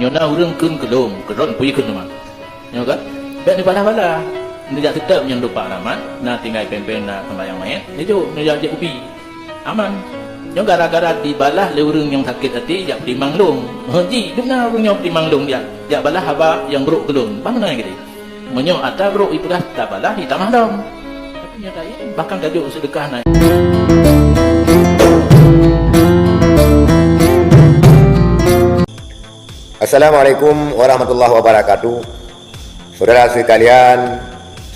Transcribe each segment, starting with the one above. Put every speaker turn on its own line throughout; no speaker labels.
nyona urang kun kelum keron pui kun mah nyo kan bek ni bala-bala ni jak tetap yang lupa alamat na tinggal pempen na sembahyang mayat ni jo ni jak upi aman nyo gara-gara dibalah le urang yang sakit hati jak timang long ji duna urang yang timang long dia jak balah haba yang buruk kelum mana gitu menyo ata buruk ipudah tabalah hitam dong tapi nya dai bahkan gajuk sedekah naik.
Assalamualaikum warahmatullahi wabarakatuh. Saudara sekalian,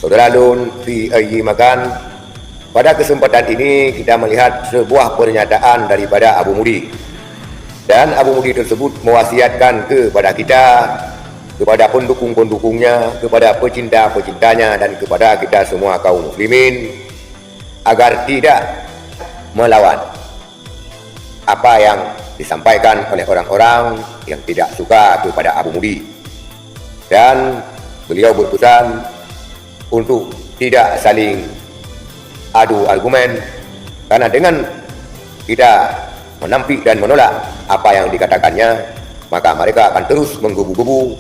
saudara Lun fi ayyi makan. Pada kesempatan ini kita melihat sebuah pernyataan daripada Abu Mudi. Dan Abu Mudi tersebut mewasiatkan kepada kita, kepada pendukung-pendukungnya, kepada pecinta-pecintanya dan kepada kita semua kaum muslimin agar tidak melawan apa yang disampaikan oleh orang-orang yang tidak suka kepada Abu Mudi. Dan beliau berpesan untuk tidak saling adu argumen, karena dengan kita menampik dan menolak apa yang dikatakannya, maka mereka akan terus menggebu-gebu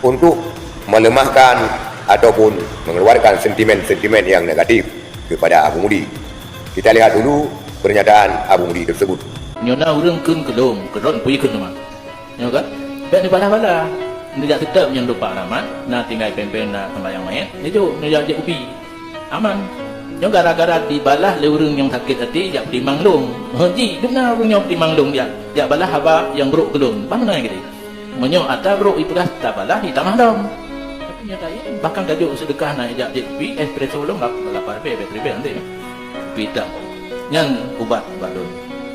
untuk melemahkan ataupun mengeluarkan sentimen-sentimen yang negatif kepada Abu Mudi. Kita lihat dulu pernyataan Abu Mudi tersebut.
Nyona urang kun kelum keron pui kun mah nyo kan bek ni bala-bala ni jak tetap yang lupa alamat na tinggal pempen na sembahyang mayat ni jo ni jak upi aman nyo gara-gara dibalah le urang yang sakit hati jak timang long ji duna urang yang timang long dia jak balah haba yang buruk kelum mana gitu menyo ata buruk ipudah tabalah hitam dong tapi nya dai bahkan gajuk sedekah naik jak upi espresso long 8 be nanti pita yang ubat badun.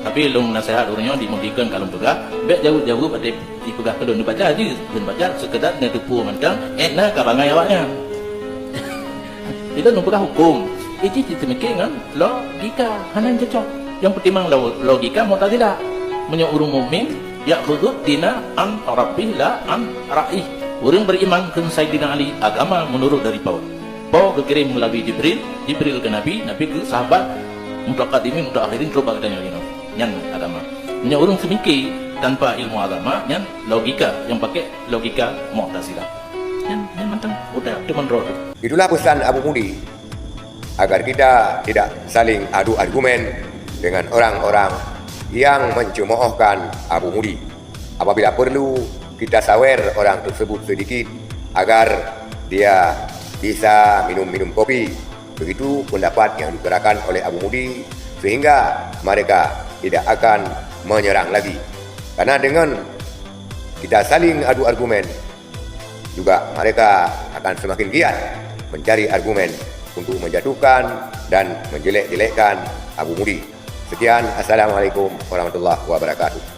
Tapi long nasihat orangnya dimodikan kalau pegah bek jauh-jauh pada dipegah kedon dibaca aja dan baca sekedar netupu mentang na kabangai awaknya. Kita numpah hukum itu ditemikir kan logika hanan cocok yang pertimang logika Mu'tazilah menyo urung mukmin ya khudud dina an rabbih la an raih urang beriman ke Sayyidina Ali agama menurut dari Pau kekirim melalui Jibril ke Nabi ke sahabat mutaqaddimin mutaakhirin coba katanya gini nyan agama nya urang semikir tanpa ilmu agama nyan logika yang pakai logika Mu'tazilah nyan mantang udah cuman roh.
Itulah pesan Abu Mudi agar kita tidak saling adu argumen dengan orang-orang yang mencemoohkan Abu Mudi. Apabila perlu kita sawer orang tersebut sedikit agar dia bisa minum kopi. Begitu pendapat yang diutarakan oleh Abu Mudi, sehingga mereka tidak akan menyerang lagi. Karena dengan kita saling adu argumen, juga mereka akan semakin giat mencari argumen untuk menjatuhkan dan menjelek-jelekkan Abu Mudi. Sekian, Assalamualaikum warahmatullahi wabarakatuh.